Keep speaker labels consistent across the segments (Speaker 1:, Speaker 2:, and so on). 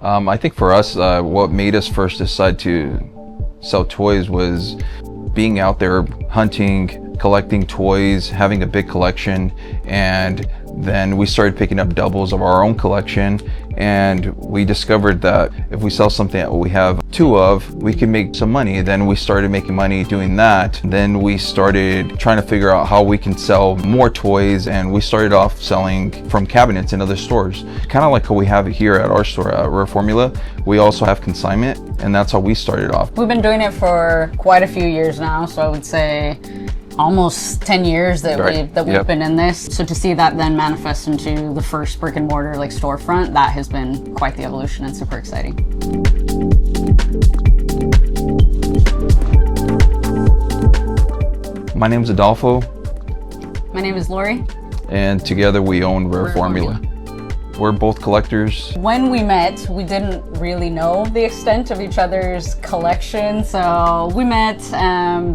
Speaker 1: I think for us, what made us first decide to sell toys was being out there hunting, collecting toys, having a big collection, and then we started picking up doubles of our own collection, and we discovered that if we sell something that we have two of, we can make some money. Then we started making money doing that. Then we started trying to figure out how we can sell more toys, and we started off selling from cabinets in other stores. Kind of like how we have it here at our store at Rare Formula. We also have consignment, and that's how we started off.
Speaker 2: We've been doing it for quite a few years now, so I would say almost 10 years that we've been in this. So to see that then manifest into the first brick and mortar like storefront, that has been quite the evolution and super exciting.
Speaker 1: My name is Adolfo.
Speaker 2: My name is Lauri.
Speaker 1: And together we own Rare Formula. We're both collectors.
Speaker 2: When we met, we didn't really know the extent of each other's collection. So we met,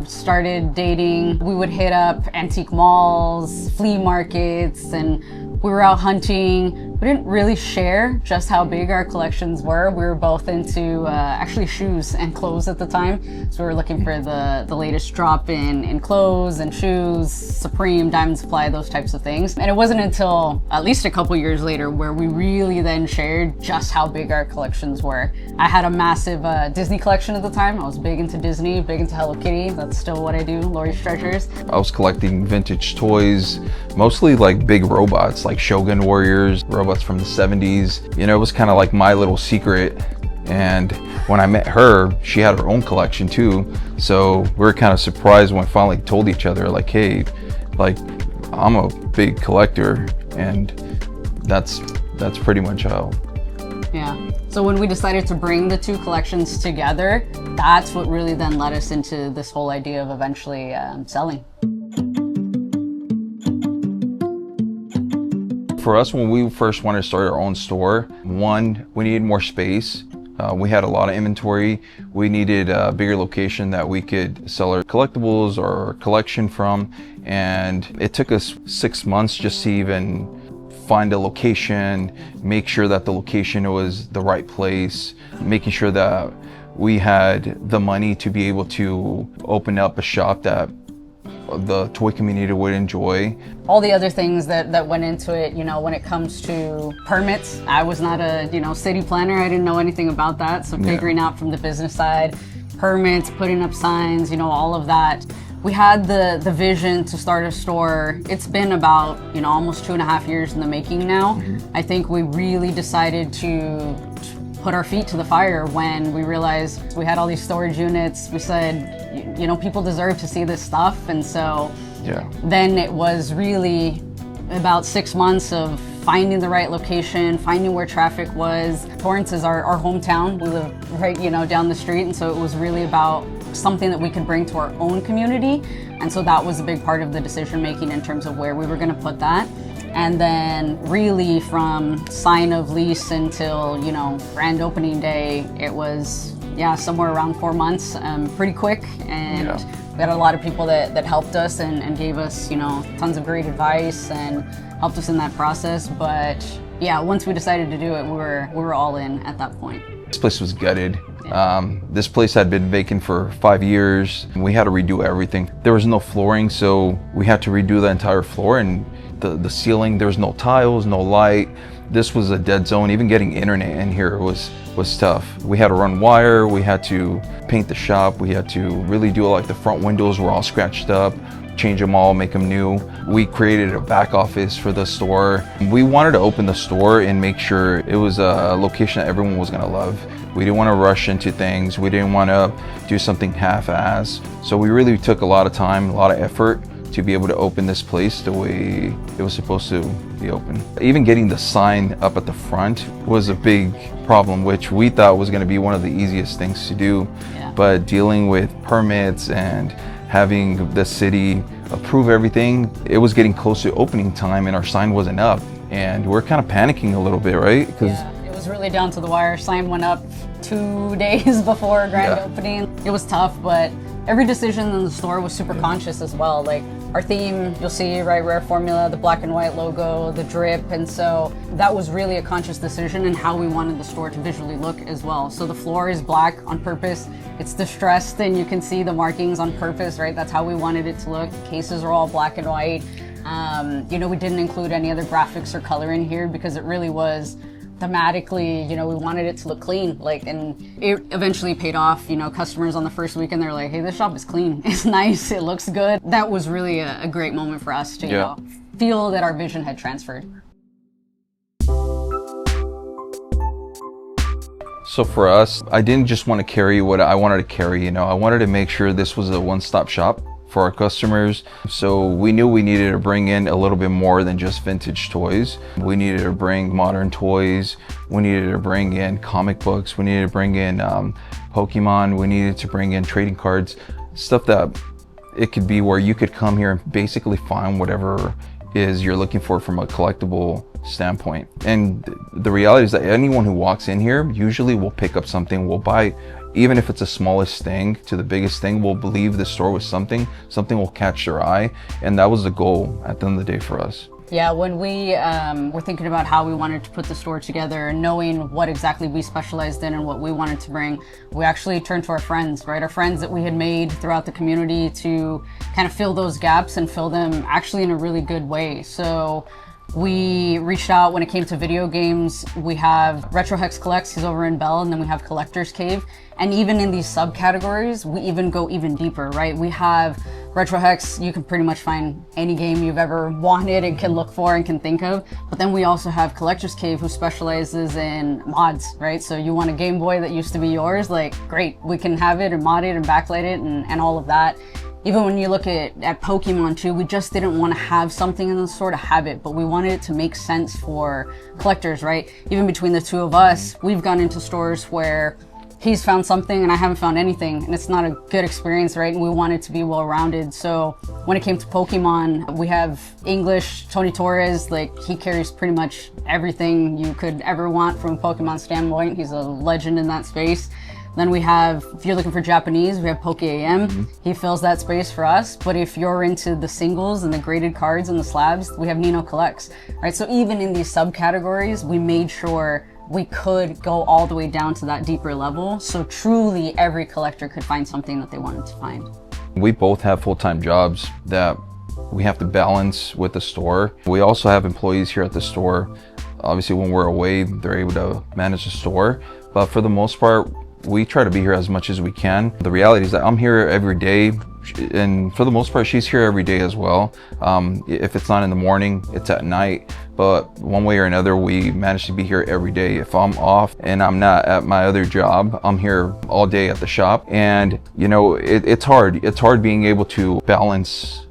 Speaker 2: started dating. We would hit up antique malls, flea markets, and we were out hunting. We didn't really share just how big our collections were. We were both into actually shoes and clothes at the time. So we were looking for the latest drop in clothes and shoes, Supreme, Diamond Supply, those types of things. And it wasn't until at least a couple years later where we really then shared just how big our collections were. I had a massive Disney collection at the time. I was big into Disney, big into Hello Kitty. That's still what I do, Lauri's Treasures.
Speaker 1: I was collecting vintage toys, mostly like big robots, like Shogun Warriors, robots from the 70s. You know, it was kind of like my little secret. And when I met her, she had her own collection too. So we were kind of surprised when we finally told each other, like, hey, like, I'm a big collector, and that's pretty much how.
Speaker 2: Yeah. So when we decided to bring the two collections together, that's what really then led us into this whole idea of eventually selling.
Speaker 1: For us, when we first wanted to start our own store, one, we needed more space. We had a lot of inventory. We needed a bigger location that we could sell our collectibles or our collection from. And it took us 6 months just to even find a location, make sure that the location was the right place, making sure that we had the money to be able to open up a shop that the toy community would enjoy.
Speaker 2: All the other things that went into it, you know, when it comes to permits, I was not a, city planner. I didn't know anything about that. So figuring out from the business side, permits, putting up signs, all of that. We had the vision to start a store. It's been about, almost 2.5 years in the making now. I think we really decided to put our feet to the fire when we realized we had all these storage units. We said, people deserve to see this stuff. And so then it was really about 6 months of finding the right location, finding where traffic was. Torrance is our hometown. We live right, down the street. And so it was really about something that we could bring to our own community. And so that was a big part of the decision making in terms of where we were gonna put that. And then really from sign of lease until, grand opening day, it was, somewhere around 4 months, pretty quick. And we had a lot of people that helped us and gave us, tons of great advice and helped us in that process. But yeah, once we decided to do it, we were all in at that point.
Speaker 1: This place was gutted. This place had been vacant for 5 years. We had to redo everything. There was no flooring, so we had to redo the entire floor, and the ceiling, there was no tiles, no light. This was a dead zone. Even getting internet in here was tough. We had to run wire, we had to paint the shop, we had to really do it. Like the front windows were all scratched up, change them all, make them new. We created a back office for the store. We wanted to open the store and make sure it was a location that everyone was gonna love. We didn't want to rush into things. We didn't want to do something half-ass. So we really took a lot of time, a lot of effort to be able to open this place the way it was supposed to be open. Even getting the sign up at the front was a big problem, which we thought was going to be one of the easiest things to do. But dealing with permits and having the city approve everything, it was getting close to opening time and our sign wasn't up. And we're kind of panicking a little bit, right?
Speaker 2: It was really down to the wire. Sign went up 2 days before grand opening. It was tough, but every decision in the store was super conscious as well. Like, our theme, you'll see, right, Rare Formula, the black and white logo, the drip, and so that was really a conscious decision in how we wanted the store to visually look as well. So the floor is black on purpose. It's distressed, and you can see the markings on purpose, right? That's how we wanted it to look. The cases are all black and white. You know, we didn't include any other graphics or color in here because it really was thematically, you know, we wanted it to look clean, like, and it eventually paid off. You know, customers on the first weekend, they're like, hey, this shop is clean, it's nice, it looks good. That was really a great moment for us to, you know, feel that our vision had transferred.
Speaker 1: So for us, I didn't just want to carry what I wanted to carry, you know, I wanted to make sure this was a one-stop shop for our customers. So we knew we needed to bring in a little bit more than just vintage toys. We needed to bring modern toys. We needed to bring in comic books. We needed to bring in Pokemon. We needed to bring in trading cards, stuff that it could be where you could come here and basically find whatever is you're looking for from a collectible standpoint. And the reality is that anyone who walks in here usually will pick up something, will buy, even if it's the smallest thing to the biggest thing, will believe the store was something will catch their eye. And that was the goal at the end of the day for us.
Speaker 2: Yeah, when we were thinking about how we wanted to put the store together and knowing what exactly we specialized in and what we wanted to bring, we actually turned to our friends, right? Our friends that we had made throughout the community to kind of fill those gaps and fill them actually in a really good way. So we reached out when it came to video games. We have Retro Hex Collects, he's over in Bell, and then we have Collector's Cave. And even in these subcategories, we even go even deeper, right? We have Retro Hex, you can pretty much find any game you've ever wanted and can look for and can think of. But then we also have Collector's Cave, who specializes in mods, right? So you want a Game Boy that used to be yours, like, great, we can have it and mod it and backlight it and all of that. Even when you look at Pokemon too, we just didn't want to have something in the store to have it, but we wanted it to make sense for collectors, right? Even between the two of us, we've gone into stores where he's found something and I haven't found anything, and it's not a good experience, right? And we want it to be well-rounded. So when it came to Pokemon, we have English, Tony Torres, like, he carries pretty much everything you could ever want from a Pokemon standpoint. He's a legend in that space. Then we have, if you're looking for Japanese, we have Poke AM. He fills that space for us. But if you're into the singles and the graded cards and the slabs, we have Nino Collects, right? So even in these subcategories, we made sure we could go all the way down to that deeper level. So truly every collector could find something that they wanted to find.
Speaker 1: We both have full-time jobs that we have to balance with the store. We also have employees here at the store. Obviously, when we're away, they're able to manage the store. But for the most part, we try to be here as much as we can. The reality is that I'm here every day, and for the most part, she's here every day as well. If it's not in the morning, it's at night. But one way or another, we manage to be here every day. If I'm off and I'm not at my other job, I'm here all day at the shop. And you know, it's hard. It's hard being able to balance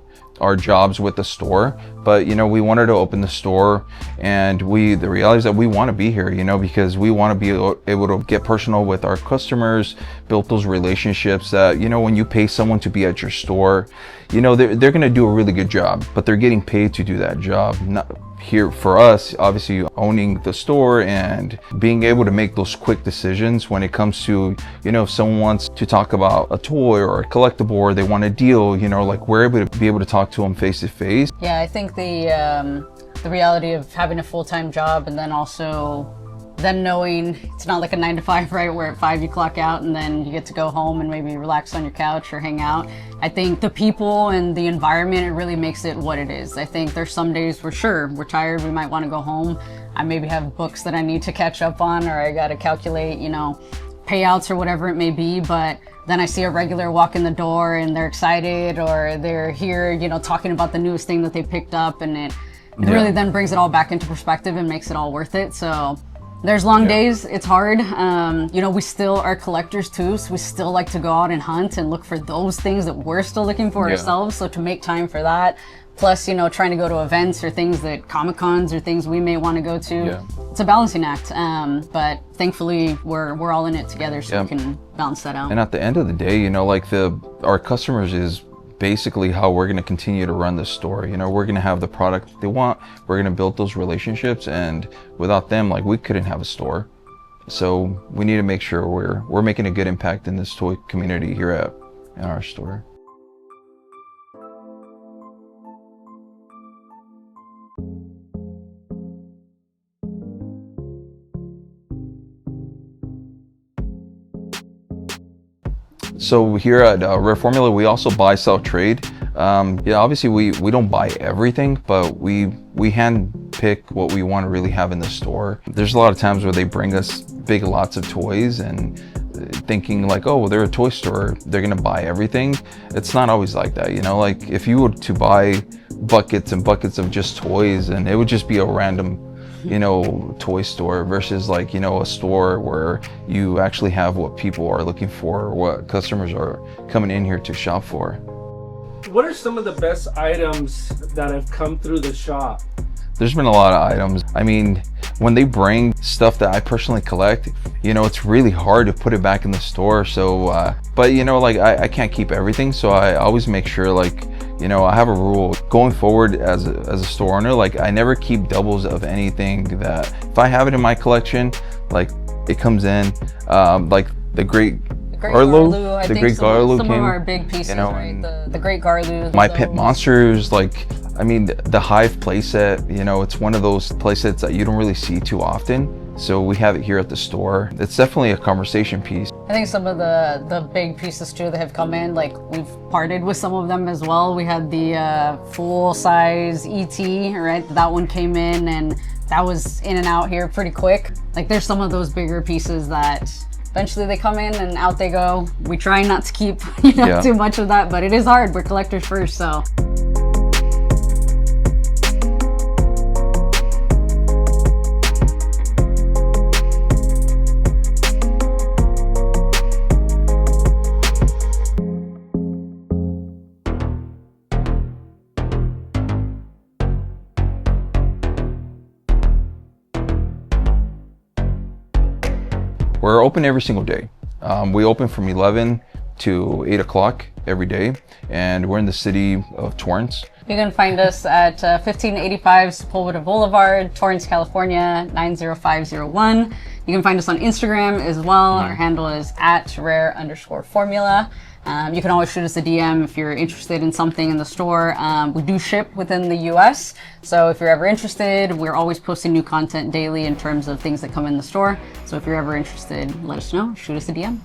Speaker 1: our jobs with the store, but you know, we wanted to open the store, and the reality is that we want to be here, you know, because we want to be able to get personal with our customers, build those relationships that, you know, when you pay someone to be at your store, you know, they're going to do a really good job, but they're getting paid to do that job. Not here for us, obviously, owning the store and being able to make those quick decisions when it comes to, you know, if someone wants to talk about a toy or a collectible, or they want a deal, you know, like, we're able to be able to talk to them face to face.
Speaker 2: Yeah, I think the reality of having a full-time job, and then also then knowing it's not like a 9 to 5, right, where at 5 you clock out and then you get to go home and maybe relax on your couch or hang out. I think the people and the environment, it really makes it what it is. I think there's some days where, sure, we're tired, we might want to go home. I maybe have books that I need to catch up on, or I got to calculate, you know, payouts or whatever it may be, but then I see a regular walk in the door and they're excited, or they're here, you know, talking about the newest thing that they picked up, and it really then brings it all back into perspective and makes it all worth it. So there's long days, it's hard. You know, we still are collectors too, so we still like to go out and hunt and look for those things that we're still looking for ourselves. So to make time for that, plus, you know, trying to go to events or things that Comic-Cons or things we may want to go to, it's a balancing act. But thankfully, we're all in it together, so we can balance that out.
Speaker 1: And at the end of the day, you know, like, our customers is basically how we're going to continue to run the store. You know, we're going to have the product they want, we're going to build those relationships, and without them, like, we couldn't have a store. So we need to make sure we're making a good impact in this toy community here in our store. So here at Rare Formula, we also buy, sell, trade. Yeah, obviously we don't buy everything, but we hand pick what we want to really have in the store. There's a lot of times where they bring us big lots of toys and thinking like, oh, well, they're a toy store, they're gonna buy everything. It's not always like that, you know. Like if you were to buy buckets and buckets of just toys, and it would just be a random, you know, toy store versus like, you know, a store where you actually have what people are looking for, or what customers are coming in here to shop for.
Speaker 3: What are some of the best items that have come through the shop?
Speaker 1: There's been a lot of items. I mean, when they bring stuff that I personally collect, you know, it's really hard to put it back in the store. So, but you know, like I can't keep everything. So I always make sure, like, you know, I have a rule going forward as a store owner, like I never keep doubles of anything that if I have it in my collection, like it comes in, like the Great Garlu,
Speaker 2: I think some of our big pieces, you know, right? The Great Garlu.
Speaker 1: My Pet Monsters, like, I mean, the Hive playset, you know, it's one of those playsets that you don't really see too often. So we have it here at the store. It's definitely a conversation piece.
Speaker 2: I think some of the big pieces too that have come in, like we've parted with some of them as well. We had the full size ET, right? That one came in and that was in and out here pretty quick. Like there's some of those bigger pieces that eventually they come in and out they go. We try not to keep, you know, too much of that, but it is hard. We're collectors first, so.
Speaker 1: We're open every single day. We open from 11 to 8 o'clock every day, and we're in the city of Torrance.
Speaker 2: You can find us at 1585 Sepulveda Boulevard, Torrance, California, 90501. You can find us on Instagram as well. Our handle is @rare_formula. You can always shoot us a DM if you're interested in something in the store. We do ship within the US, so if you're ever interested, we're always posting new content daily in terms of things that come in the store. So if you're ever interested, let us know, shoot us a DM.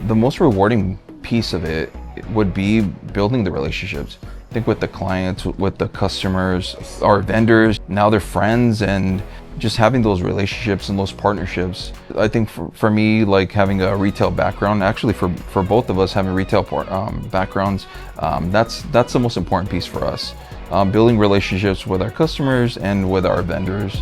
Speaker 1: The most rewarding piece of it would be building the relationships. I think with the clients, with the customers, our vendors, now they're friends, and just having those relationships and those partnerships. I think for me, like having a retail background, actually for both of us having retail backgrounds, that's the most important piece for us. Building relationships with our customers and with our vendors.